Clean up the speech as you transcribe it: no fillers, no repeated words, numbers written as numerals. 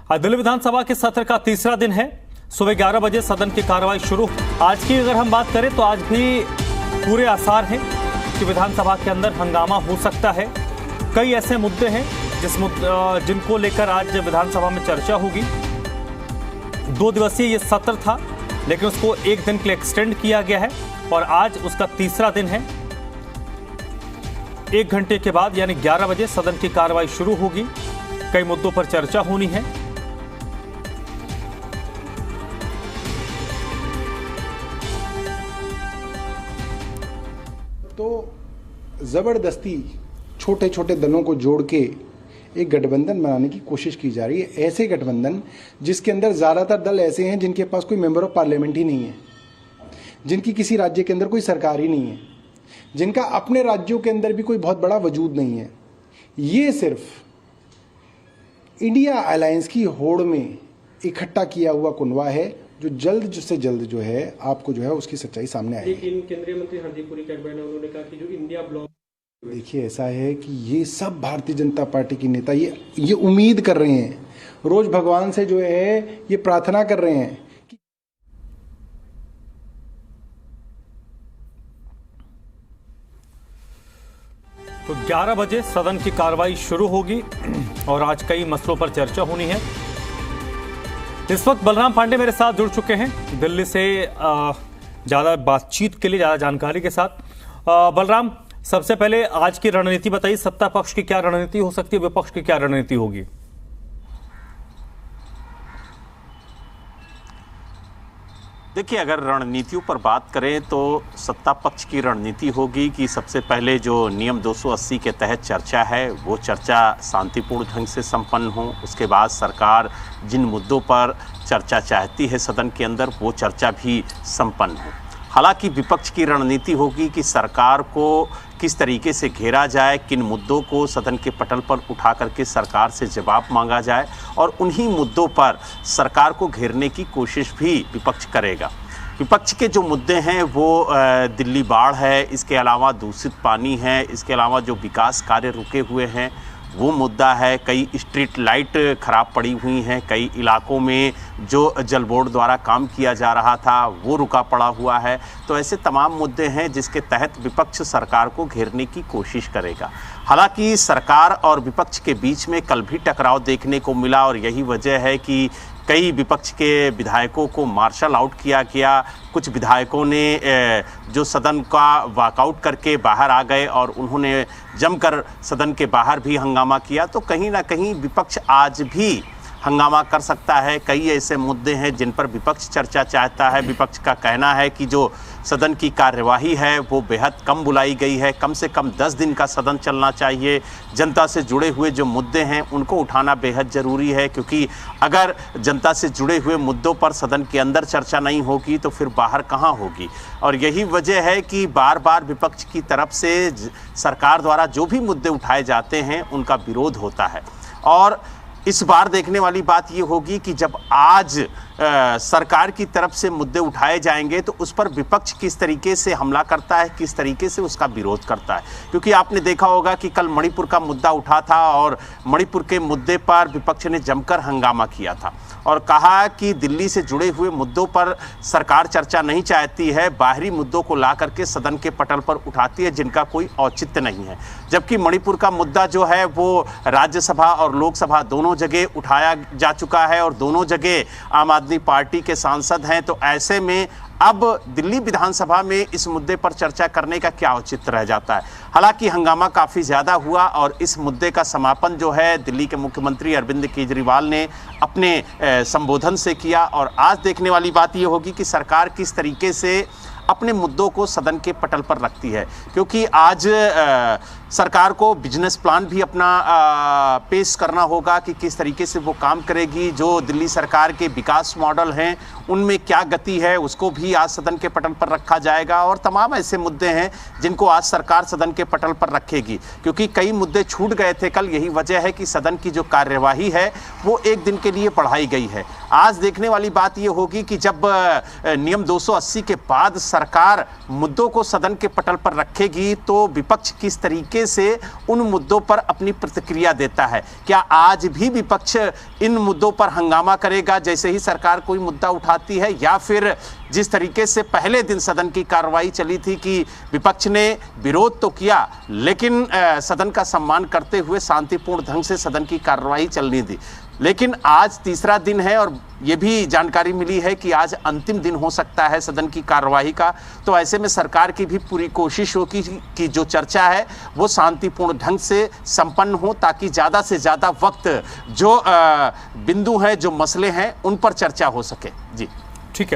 आज दिल्ली विधानसभा के सत्र का तीसरा दिन है। सुबह 11 बजे सदन की कार्रवाई शुरू। आज की अगर हम बात करें तो आज भी पूरे आसार हैं कि विधानसभा के अंदर हंगामा हो सकता है। कई ऐसे मुद्दे हैं जिनको लेकर आज विधानसभा में चर्चा होगी। 2 दिवसीय ये सत्र था, लेकिन उसको 1 दिन के लिए एक्सटेंड किया गया है और आज उसका तीसरा दिन है। 1 घंटे के बाद यानी 11 बजे सदन की कार्रवाई शुरू होगी। कई मुद्दों पर चर्चा होनी है। तो जबरदस्ती छोटे छोटे दलों को जोड़ के एक गठबंधन बनाने की कोशिश की जा रही है। ऐसे गठबंधन जिसके अंदर ज्यादातर दल ऐसे हैं जिनके पास कोई मेंबर ऑफ पार्लियामेंट ही नहीं है, जिनकी किसी राज्य के अंदर कोई सरकार ही नहीं है, जिनका अपने राज्यों के अंदर भी कोई बहुत बड़ा वजूद नहीं है। ये सिर्फ इंडिया अलायंस की होड़ में इकट्ठा किया हुआ कुनवा है, जो जल्द से जल्द जो है आपको जो है उसकी सच्चाई सामने आएगी। लेकिन केंद्रीय मंत्री हरदीप पुरी कैबिनेट ने उन्होंने कहा कि जो इंडिया ब्लॉक, देखिए ऐसा है कि ये सब भारतीय जनता पार्टी के नेता ये उम्मीद कर रहे हैं, रोज भगवान से जो है ये प्रार्थना कर रहे हैं कि तो 11 बजे सदन की कार्रवाई शुरू होगी और आज कई मसलों पर चर्चा होनी है। इस वक्त बलराम पांडे मेरे साथ जुड़ चुके हैं दिल्ली से ज्यादा बातचीत के लिए, ज्यादा जानकारी के साथ। बलराम, सबसे पहले आज की रणनीति बताइए। सत्ता पक्ष की क्या रणनीति हो सकती है, विपक्ष की क्या रणनीति होगी? देखिए, अगर रणनीतियों पर बात करें तो सत्ता पक्ष की रणनीति होगी कि सबसे पहले जो नियम 280 के तहत चर्चा है वो चर्चा शांतिपूर्ण ढंग से संपन्न हो। उसके बाद सरकार जिन मुद्दों पर चर्चा चाहती है सदन के अंदर वो चर्चा भी संपन्न हो। हालांकि विपक्ष की रणनीति होगी कि सरकार को किस तरीके से घेरा जाए, किन मुद्दों को सदन के पटल पर उठा करके सरकार से जवाब मांगा जाए और उन्हीं मुद्दों पर सरकार को घेरने की कोशिश भी विपक्ष करेगा। विपक्ष के जो मुद्दे हैं वो दिल्ली बाढ़ है, इसके अलावा दूषित पानी है, इसके अलावा जो विकास कार्य रुके हुए हैं वो मुद्दा है। कई स्ट्रीट लाइट खराब पड़ी हुई हैं, कई इलाकों में जो जल बोर्ड द्वारा काम किया जा रहा था वो रुका पड़ा हुआ है। तो ऐसे तमाम मुद्दे हैं जिसके तहत विपक्ष सरकार को घेरने की कोशिश करेगा। हालांकि सरकार और विपक्ष के बीच में कल भी टकराव देखने को मिला और यही वजह है कि कई विपक्ष के विधायकों को मार्शल आउट किया गया। कुछ विधायकों ने जो सदन का वॉकआउट करके बाहर आ गए और उन्होंने जमकर सदन के बाहर भी हंगामा किया। तो कहीं ना कहीं विपक्ष आज भी हंगामा कर सकता है। कई ऐसे मुद्दे हैं जिन पर विपक्ष चर्चा चाहता है। विपक्ष का कहना है कि जो सदन की कार्यवाही है वो बेहद कम बुलाई गई है, कम से कम 10 दिन का सदन चलना चाहिए। जनता से जुड़े हुए जो मुद्दे हैं उनको उठाना बेहद ज़रूरी है, क्योंकि अगर जनता से जुड़े हुए मुद्दों पर सदन के अंदर चर्चा नहीं होगी तो फिर बाहर कहाँ होगी। और यही वजह है कि बार बार विपक्ष की तरफ से सरकार द्वारा जो भी मुद्दे उठाए जाते हैं उनका विरोध होता है। और इस बार देखने वाली बात ये होगी कि जब आज सरकार की तरफ से मुद्दे उठाए जाएंगे तो उस पर विपक्ष किस तरीके से हमला करता है, किस तरीके से उसका विरोध करता है। क्योंकि आपने देखा होगा कि कल मणिपुर का मुद्दा उठा था और मणिपुर के मुद्दे पर विपक्ष ने जमकर हंगामा किया था और कहा कि दिल्ली से जुड़े हुए मुद्दों पर सरकार चर्चा नहीं चाहती है, बाहरी मुद्दों को ला करके सदन के पटल पर उठाती है जिनका कोई औचित्य नहीं है। जबकि मणिपुर का मुद्दा जो है वो राज्यसभा और लोकसभा दोनों जगह उठाया जा चुका है और दोनों जगह आम आदमी पार्टी के सांसद हैं। तो ऐसे में अब दिल्ली विधानसभा में इस मुद्दे पर चर्चा करने का क्या औचित्य रह जाता है। हालांकि हंगामा काफ़ी ज़्यादा हुआ और इस मुद्दे का समापन जो है दिल्ली के मुख्यमंत्री अरविंद केजरीवाल ने अपने संबोधन से किया। और आज देखने वाली बात ये होगी कि सरकार किस तरीके से अपने मुद्दों को सदन के पटल पर रखती है, क्योंकि आज सरकार को बिजनेस प्लान भी अपना पेश करना होगा कि किस तरीके से वो काम करेगी। जो दिल्ली सरकार के विकास मॉडल हैं उनमें क्या गति है उसको भी आज सदन के पटल पर रखा जाएगा। और तमाम ऐसे मुद्दे हैं जिनको आज सरकार सदन के पटल पर रखेगी, क्योंकि कई मुद्दे छूट गए थे कल। यही वजह है कि सदन की जो कार्यवाही है वो 1 दिन के लिए बढ़ाई गई है। आज देखने वाली बात ये होगी कि जब नियम 280 के बाद सरकार मुद्दों को सदन के पटल पर रखेगी तो विपक्ष किस तरीके तरीके से उन मुद्दों पर अपनी प्रतिक्रिया देता है। क्या आज भी विपक्ष इन मुद्दों पर हंगामा करेगा जैसे ही सरकार कोई मुद्दा उठाती है, या फिर जिस तरीके से पहले दिन सदन की कार्रवाई चली थी कि विपक्ष ने विरोध तो किया लेकिन सदन का सम्मान करते हुए शांतिपूर्ण ढंग से सदन की कार्रवाई चलनी दी। लेकिन आज तीसरा दिन है और ये भी जानकारी मिली है कि आज अंतिम दिन हो सकता है सदन की कार्यवाही का, तो ऐसे में सरकार की भी पूरी कोशिश होगी कि जो चर्चा है वो शांतिपूर्ण ढंग से संपन्न हो, ताकि ज़्यादा से ज़्यादा वक्त जो बिंदु हैं, जो मसले हैं, उन पर चर्चा हो सके। जी ठीक है।